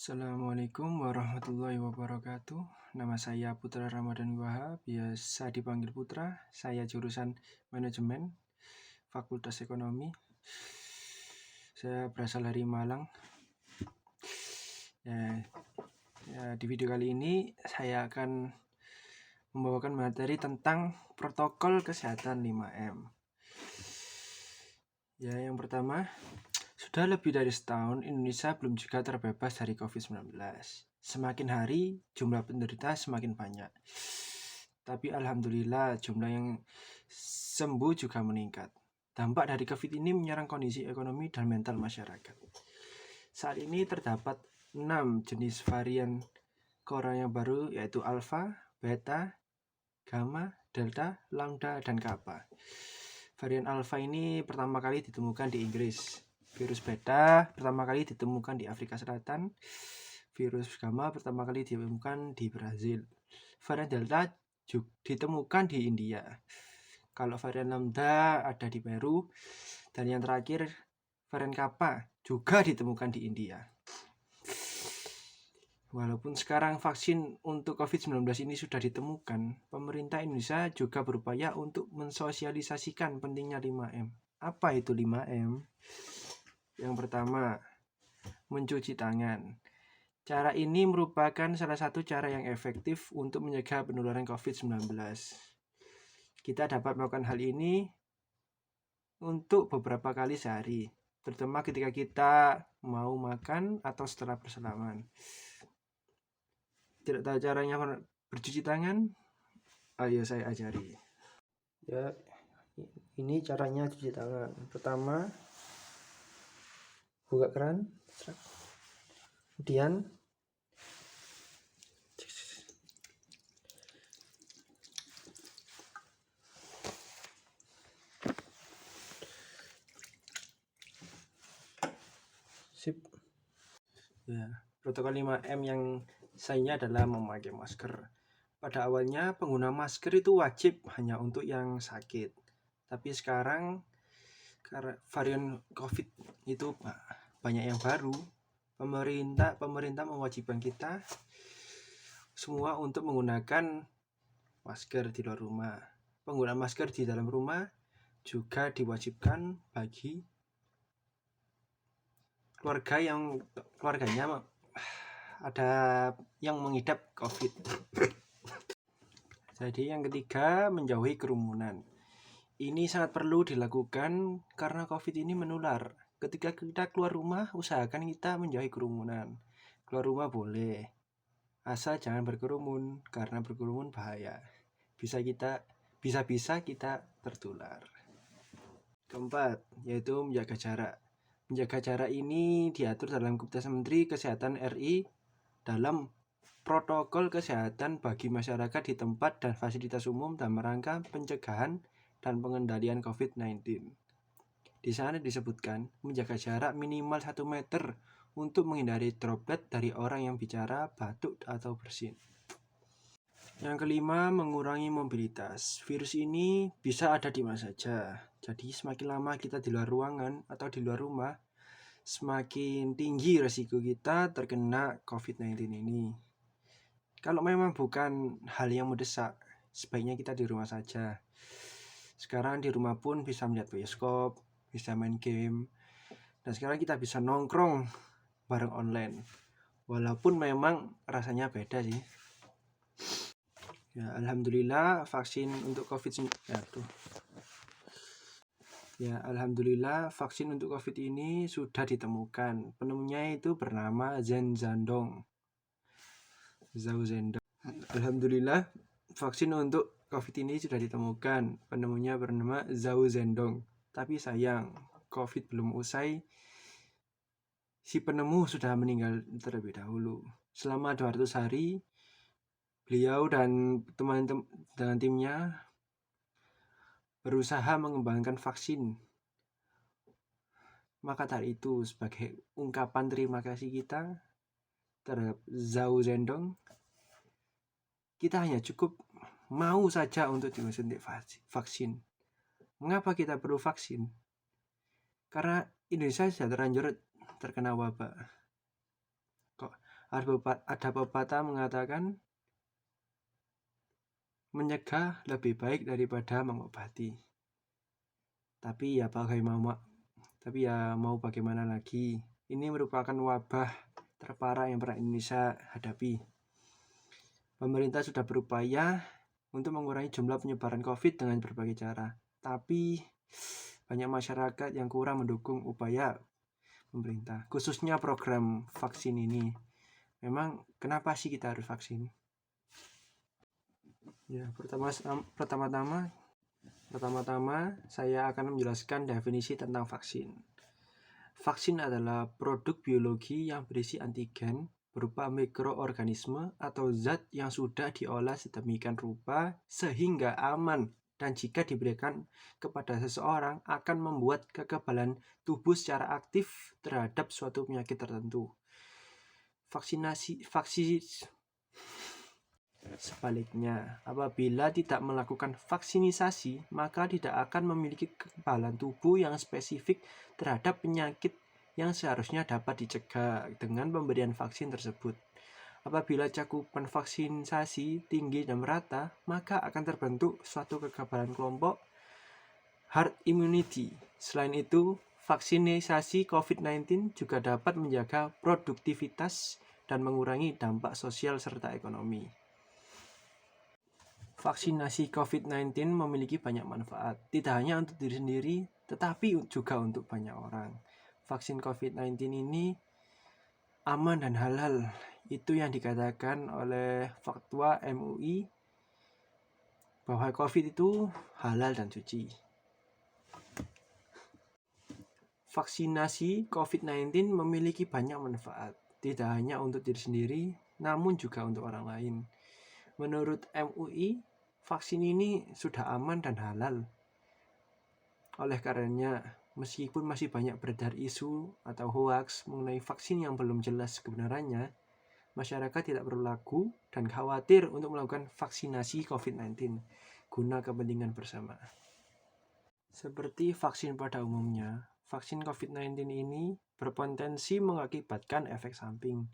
Assalamualaikum warahmatullahi wabarakatuh. Nama saya Putra Ramadan Wiwaha, biasa dipanggil Putra. Saya jurusan Manajemen, Fakultas Ekonomi. Saya berasal dari Malang. Di video kali ini saya akan membawakan materi tentang protokol kesehatan 5M. Yang pertama, sudah lebih dari setahun Indonesia belum juga terbebas dari COVID-19. Semakin hari jumlah penderita semakin banyak. Tapi alhamdulillah jumlah yang sembuh juga meningkat. Dampak dari COVID ini menyerang kondisi ekonomi dan mental masyarakat. Saat ini terdapat 6 jenis varian corona yang baru, yaitu Alpha, Beta, Gamma, Delta, Lambda, dan Kappa. Varian Alpha ini pertama kali ditemukan di Inggris. Virus Beta pertama kali ditemukan di Afrika Selatan. Virus Gamma pertama kali ditemukan di Brazil. Varian Delta juga ditemukan di India. Kalau varian Lambda ada di Peru. Dan yang terakhir, varian Kappa juga ditemukan di India. Walaupun sekarang vaksin untuk COVID-19 ini sudah ditemukan, pemerintah Indonesia juga berupaya untuk mensosialisasikan pentingnya 5M. Apa itu 5M? Yang pertama, mencuci tangan. Cara ini merupakan salah satu cara yang efektif untuk mencegah penularan COVID-19. Kita dapat melakukan hal ini untuk beberapa kali sehari, terutama ketika kita mau makan atau setelah bersalaman. Tidak tahu caranya bercuci tangan? Ayo saya ajari. Ya, ini caranya cuci tangan. Pertama, buka keran, kemudian sip. Ya, protokol 5M yang sayangnya adalah memakai masker. Pada awalnya pengguna masker itu wajib hanya untuk yang sakit. Tapi sekarang karena varian COVID itu banyak yang baru, pemerintah mewajibkan kita semua untuk menggunakan masker di luar rumah. Penggunaan masker di dalam rumah juga diwajibkan bagi keluarganya ada yang mengidap COVID. Jadi yang ketiga, menjauhi kerumunan. Ini sangat perlu dilakukan karena COVID ini menular. Ketika kita keluar rumah, usahakan kita menjauhi kerumunan. Keluar rumah boleh, asal jangan berkerumun, karena berkerumun bahaya. Bisa-bisa kita tertular. Keempat, yaitu menjaga jarak. Menjaga jarak ini diatur dalam Keputusan Menteri Kesehatan RI dalam protokol kesehatan bagi masyarakat di tempat dan fasilitas umum dalam rangka pencegahan dan pengendalian COVID-19. Di sana disebutkan menjaga jarak minimal 1 meter untuk menghindari droplet dari orang yang bicara, batuk, atau bersin. Yang kelima, mengurangi mobilitas. Virus ini bisa ada di mana saja. Jadi semakin lama kita di luar ruangan atau di luar rumah, semakin tinggi resiko kita terkena COVID-19 ini. Kalau memang bukan hal yang mendesak, sebaiknya kita di rumah saja. Sekarang di rumah pun bisa melihat bioskop, bisa main game, dan sekarang kita bisa nongkrong bareng online. Walaupun memang rasanya beda sih. Ya, alhamdulillah vaksin untuk COVID-19 vaksin untuk COVID ini sudah ditemukan. Penemunya itu bernama Zhou Zhendong. Alhamdulillah vaksin untuk COVID ini sudah ditemukan. Penemunya bernama Zhou Zhendong. Tapi sayang, COVID belum usai. Si penemu sudah meninggal terlebih dahulu. Selama 200 hari, beliau dan teman-teman dengan timnya berusaha mengembangkan vaksin. Maka dari itu, sebagai ungkapan terima kasih kita terhadap Zhou Zhendong, kita hanya cukup mau saja untuk disuntik vaksin. Mengapa kita perlu vaksin? Karena Indonesia sudah terlanjur terkena wabah. Ada pepatah mengatakan menyegah lebih baik daripada mengobati. Tapi ya mau bagaimana lagi? Ini merupakan wabah terparah yang pernah Indonesia hadapi. Pemerintah sudah berupaya untuk mengurangi jumlah penyebaran COVID dengan berbagai cara. Tapi banyak masyarakat yang kurang mendukung upaya pemerintah, khususnya program vaksin ini. Memang kenapa sih kita harus vaksin? Ya, pertama-tama saya akan menjelaskan definisi tentang vaksin. Vaksin adalah produk biologi yang berisi antigen berupa mikroorganisme atau zat yang sudah diolah sedemikian rupa sehingga aman dan jika diberikan kepada seseorang akan membuat kekebalan tubuh secara aktif terhadap suatu penyakit tertentu. Sebaliknya, apabila tidak melakukan vaksinisasi, maka tidak akan memiliki kekebalan tubuh yang spesifik terhadap penyakit yang seharusnya dapat dicegah dengan pemberian vaksin tersebut. Apabila cakupan vaksinisasi tinggi dan merata, maka akan terbentuk suatu kekebalan kelompok herd immunity. Selain itu, vaksinisasi COVID-19 juga dapat menjaga produktivitas dan mengurangi dampak sosial serta ekonomi. Vaksinasi COVID-19 memiliki banyak manfaat, tidak hanya untuk diri sendiri, tetapi juga untuk banyak orang. Vaksin COVID-19 ini aman dan halal, itu yang dikatakan oleh fatwa MUI bahwa COVID itu halal dan suci. Vaksinasi COVID-19 memiliki banyak manfaat, tidak hanya untuk diri sendiri, namun juga untuk orang lain. Menurut MUI, vaksin ini sudah aman dan halal. Oleh karenanya, meskipun masih banyak beredar isu atau hoaks mengenai vaksin yang belum jelas kebenarannya, masyarakat tidak perlu ragu dan khawatir untuk melakukan vaksinasi COVID-19 guna kepentingan bersama. Seperti vaksin pada umumnya, vaksin COVID-19 ini berpotensi mengakibatkan efek samping.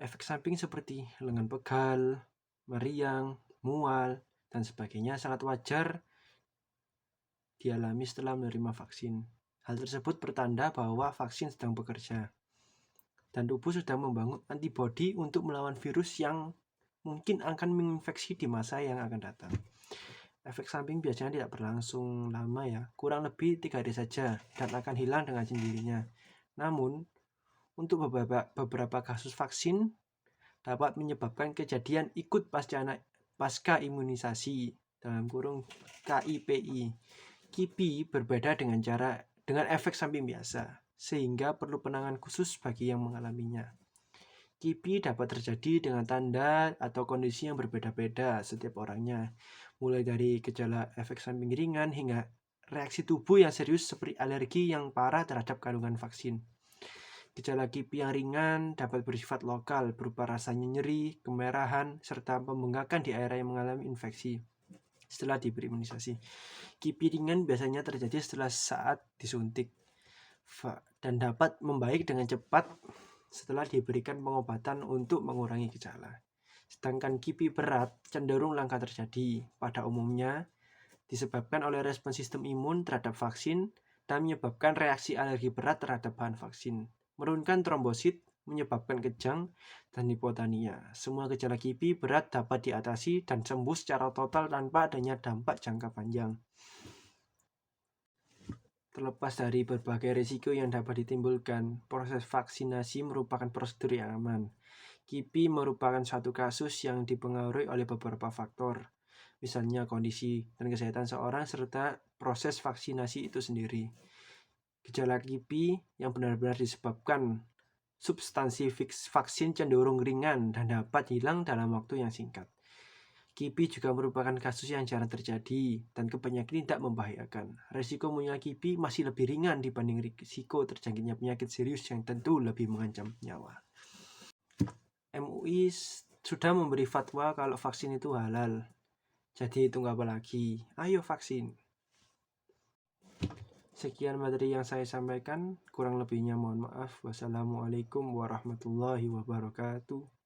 Efek samping seperti lengan pegal, meriang, mual, dan sebagainya sangat wajar dialami setelah menerima vaksin. Hal tersebut bertanda bahwa vaksin sedang bekerja dan tubuh sudah membangun antibodi untuk melawan virus yang mungkin akan menginfeksi di masa yang akan datang. Efek samping biasanya tidak berlangsung lama ya, kurang lebih 3 hari saja dan akan hilang dengan sendirinya. Namun, untuk beberapa kasus vaksin dapat menyebabkan kejadian ikut pasca imunisasi (KIPI). KIPI berbeda dengan efek samping biasa, sehingga perlu penanganan khusus bagi yang mengalaminya. KIPI dapat terjadi dengan tanda atau kondisi yang berbeda-beda setiap orangnya, mulai dari gejala efek samping ringan hingga reaksi tubuh yang serius seperti alergi yang parah terhadap kandungan vaksin. Gejala KIPI yang ringan dapat bersifat lokal, berupa rasanya nyeri, kemerahan, serta pembengkakan di area yang mengalami infeksi setelah diberi imunisasi. KIPI ringan biasanya terjadi setelah saat disuntik dan dapat membaik dengan cepat setelah diberikan pengobatan untuk mengurangi gejala. Sedangkan KIPI berat cenderung langka terjadi, pada umumnya disebabkan oleh respons sistem imun terhadap vaksin dan menyebabkan reaksi alergi berat terhadap bahan vaksin, menurunkan trombosit, menyebabkan kejang, dan hipotania. Semua gejala KIPI berat dapat diatasi dan sembuh secara total tanpa adanya dampak jangka panjang. Terlepas dari berbagai risiko yang dapat ditimbulkan, proses vaksinasi merupakan prosedur yang aman. KIPI merupakan suatu kasus yang dipengaruhi oleh beberapa faktor, misalnya kondisi dan kesehatan seorang serta proses vaksinasi itu sendiri. Gejala KIPI yang benar-benar disebabkan substansi vaksin cenderung ringan dan dapat hilang dalam waktu yang singkat. KIPI juga merupakan kasus yang jarang terjadi dan kebanyakan tidak membahayakan. Risiko munculnya KIPI masih lebih ringan dibanding risiko terjangkitnya penyakit serius yang tentu lebih mengancam nyawa. MUI sudah memberi fatwa kalau vaksin itu halal. Jadi tunggu apa lagi? Ayo vaksin. Sekian materi yang saya sampaikan, kurang lebihnya mohon maaf. Wassalamualaikum warahmatullahi wabarakatuh.